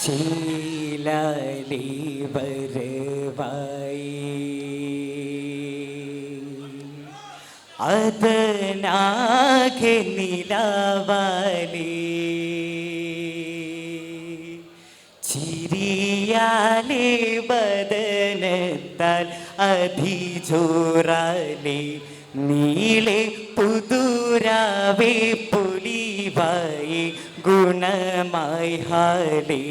ചേലാലി വരവായി അതനാകെ നിലവാലി ചിരിയാലേ ബദനത്താൽ അതിജോറാലേ നീളെ പുതുരാവേ പുലിവായി ഗുണമായി ഹാലേ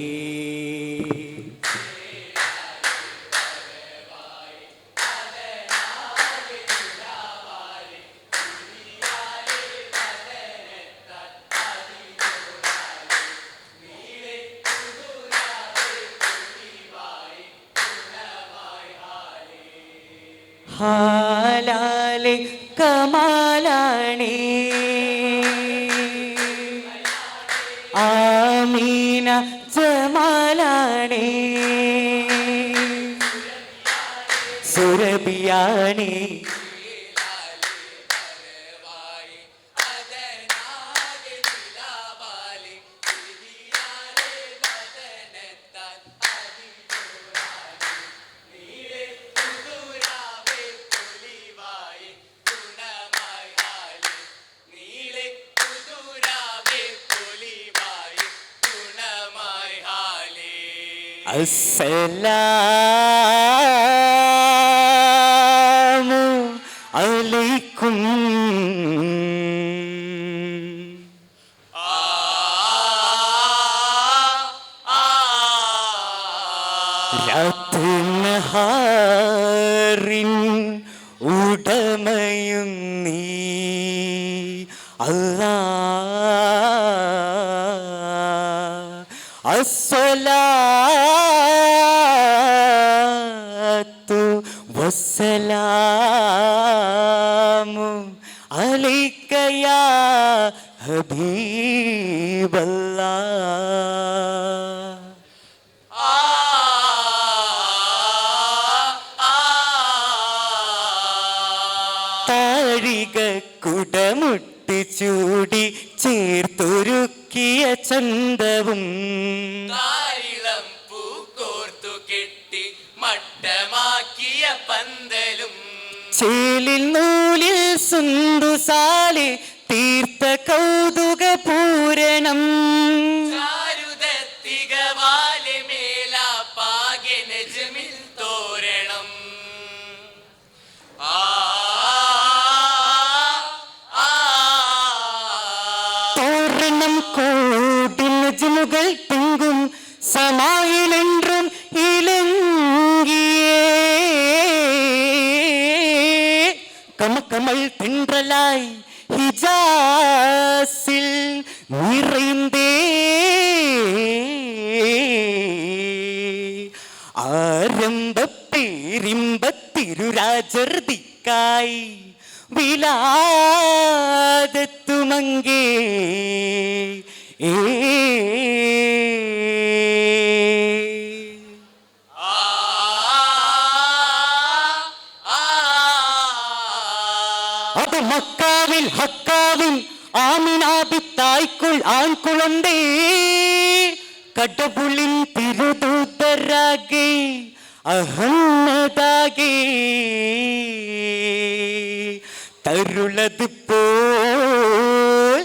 ഹാലാലെ കമാലാണി ആമീന ജമാലാണി സുരഭിയാണി അസ്സലാമു അലൈക്കും രാത്രിനഹാറിൻ ഉടമയും നീ അല്ലാഹ് അസ്സലാത്തു വസ്സലാമു അലൈക യാ ഹബീബല്ലാഹ്. താഴിക കുടമുട്ടി ചൂടി ചേർത്തൊരുക്കിയ ചന്തവും പൂക്കോർത്തു കെട്ടി മട്ടമാക്കിയ പന്തലും ചേലിൽ നൂലിൽ സുന്ദുസാലെ തീർത്ത കൗതുക പൂരണം ചാരുതത്തികവാലെ മേലാ പാകെ നജ്മിൽ തോരണം തോരണം കൂടി നജ്മുകൾ തിങ്കും സമായിലെன்றுം ഇലങ്ങിയേ കമകമൾ തിன்றലായി ഹിജാസിൽ നിറൈந்தே ആരംഭപ്പേരിമ്പത്തിരുരാജർദിക്കായി വിലാദത്തുമങ്കേ അത് മക്കാവിൽ ഹക്കാവിൻ ആമിനാബിത്തായ്ക്കുൾ ആൺകുളന്തേ കടവുളിൻ തിരുദൂതരാകെ അഹമ്മദാകെ തരുളത് പോൽ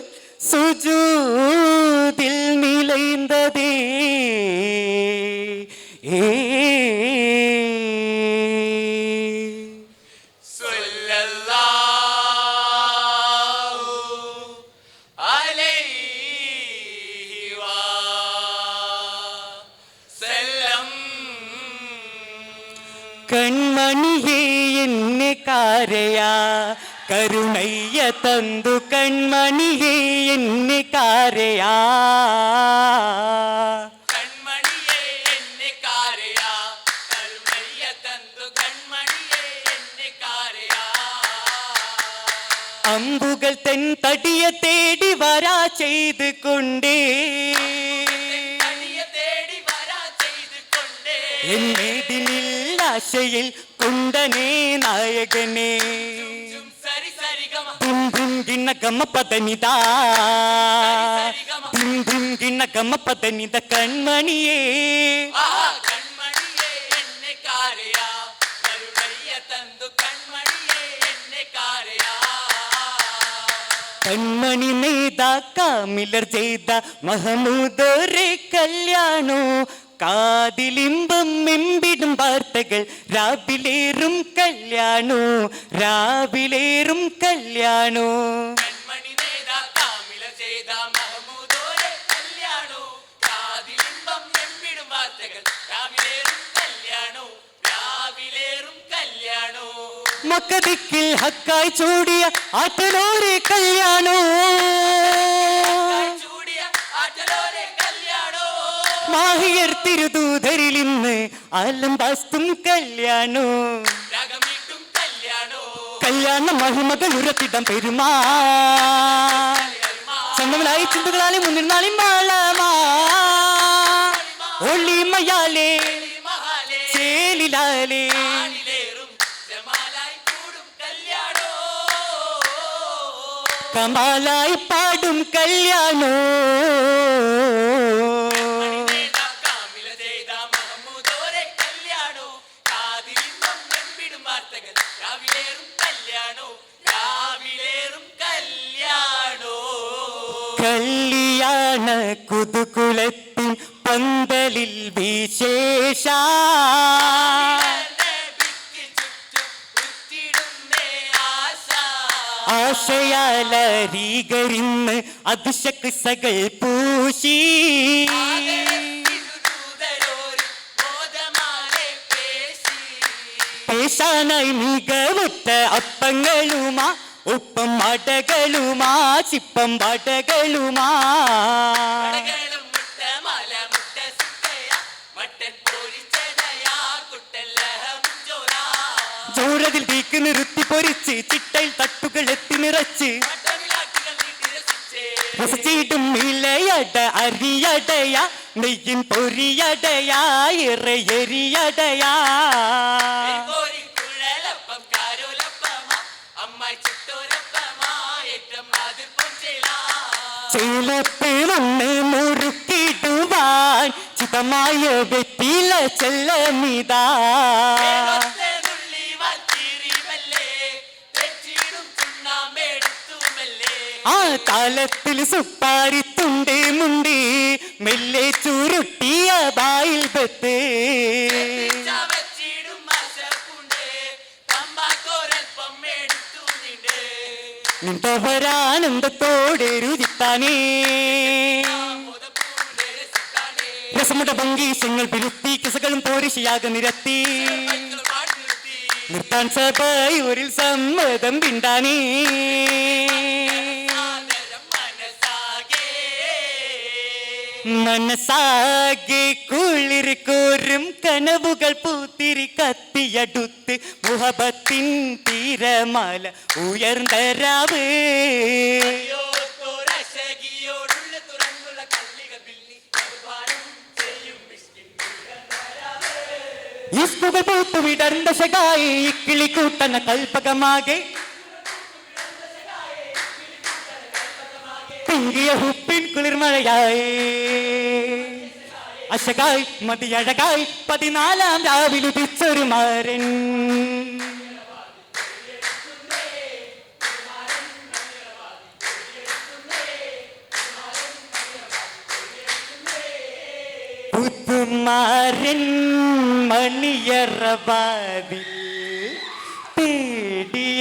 സുജൂദിൽ നിലൈந்ததே കൺമണിയേ എന്നെ കാരയാ കരുണയ്യ തന്തു കൺമണിയേ എന്നെ കാരയാ കൺമണിയേ എന്നെ കാരയാ കരുണയ്യ തന്തു കൺമണിയേ എന്നെ കാരയാ അമ്പുകൾ തെൻ തടിയ തേടി വരാ ചെയ്ത് കൊണ്ടേ എന്നേതിനില്ലാശയിൽ കുണ്ടനേ നായകനേ ഗമ പദനിതാ കിണ്ണകമ്മ പതനിത കൺമണിയേ ആഹാ കൺമണിയെ എന്നെ കാരയാ കരുണയ്യ തന്തു കൺമണിയെ എന്നെ കാരയാ കൺമണി നേതാ കാമിലർ ചെയ്ത മഹമൂദോരെ കല്യാണോ കാതിലിമ്പം മെമ്പിടും വാർത്തകൾ രാവിലേറും കല്യാണോ രാവിലേറും കല്യാണോ കൺമണി നേതാ കാമില ചെയ്ത മഹമൂദോരെ കല്യാണോ കാതിലിമ്പം എമ്പിടും വാർത്തകൾ രാവിലേറും കല്യാണോ രാവിലേറും കല്യാണോ മക്കദിക്കിൽ ഹക്കായി ചൂടിയ ആറ്റലോരെ കല്യാണോ ചൂടിയ ആറ്റലോരെ കല്യാണോ മാഹിയർ തിരുദൂതരിൽ ഇന്ന് ആലംബാസ്തും കല്യാണോ രാഗമീട്ടും കല്യാണോ കല്യാണ മഹിമകൾ ഉറപ്പിടം പെരുമാ സ്വന്തങ്ങളായി ചിന്തകളാലെ മുന്നിരുന്നാലും മാളമാ ഒളിമയാലേ മഹാലേ ചേലിലാലേ ആളിലേറും ജമാലായി കൂടും കല്യാണോ കമാലായി പാടും കല്യാണോ നേതാ കാമില ചെയ്ത മഹമൂദോരെ കല്യാണോ കാതിലിമ്പം എമ്പിടും വാർത്തകൾ രാവിലേറും കല്യാണോ രാവിലേറും കല്യാണോ കല്യാണ കുതുകുലത്തിൻ പന്തലിൽ വിശേഷ നബിക്ക് ചുറ്റും ഉറ്റിടുന്നേ ആശ ആശയാലീകരിന്ന് അതിശക്സകൾ പൂശി തിരുദൂതരോരും മോദമാലെ പേശി പേശാനായി മികവുറ്റ അപ്പങ്ങളുമാ ഉപ്പം വടകളുമാ ചിപ്പം വടകളുമാ കടകളും മുട്ട മല മുട്ട സുക്കയ മട്ടൻ പൊരിച്ചതയാ കുട്ടല്ലഹം ചോരാ ജോറതിൽ തീക്ക് നിർത്തി പൊരിച്ച് ചിട്ടയിൽ തട്ടുകൾ എത്തി നിറച്ച് വട്ടവിളാട്ടുകൾ നീട്ടി രസിച്ചേ രസിച്ചിടും ഇലയട അരിയടയ നെയ്യിൻ പൊരിയടയാ ഇറയെരിയടയാ കോരി കുഴലപ്പം കാരോലപ്പമാ അമ്മായി ചുട്ടോരപ്പമാ ഏറ്റം അതിർപ്പം ചെയ്ലാ ചിലപ്പിലൊന്ന് മുറുക്കിടുവാൻ ചിതമായ വെറ്റില ചെല്ലമിതാ നുള്ളി വാത്തിരിമല്ലേ തെച്ചിടും ചുണ്ണാമ്പെടുത്തുമല്ലേ ആ താലത്തിൽ സുപ്പാരിത്തുണ്ട് മുണ്ട് മെല്ലെ ചുരുട്ടിയ ബായിൽ ബത്ത് ചവച്ചിടും മശപ്പുണ്ട് തമ്പാക്കോരൽപ്പം എടുത്തു നിണ്ട് നിന്തവരാനന്ദത്തോടെ രുചിത്താനേ മുതപ്പൂലെ രസിത്താനേ രസമുട ഭംഗീശങ്ങൾ പിരുത്തി കിസകളും പോരിശയാക നിരത്തി പൈക്കൾ പാടി നിർത്തി നിർത്താൻ സഭയൂരിൽ സമ്മതം പിണ്ടാനേ ആദരം മനസ്സാകെ മനസ്സാകെ കുളിർ കോരും കനവുകൾ പൂത്തിരി കത്തിയടുത്ത് മുഹബത്തിൻ തീരമാല ഉയർന്നരാവ് ോരശകിയോടുള്ള തുറന്നുള്ള കള്ളിക ബില്ലി നിർവാണം ചെയ്യും മിഷ്കിൻ ഇസ്കുകൾ പൂത്തു വിടർന്ന ശകായി കിളിക്കൂട്ടന കൽപ്പകമാകെ പിങ്കിയ ഹുപ്പിൻ കുളിർമഴയായി അശകായി മതിയഴകായി 14 രാവിലുദിച്ചൊരു മാരൻ പുതുമാരൻ മണിയറവാതിൽ തേടിയടുക്കുന്നേ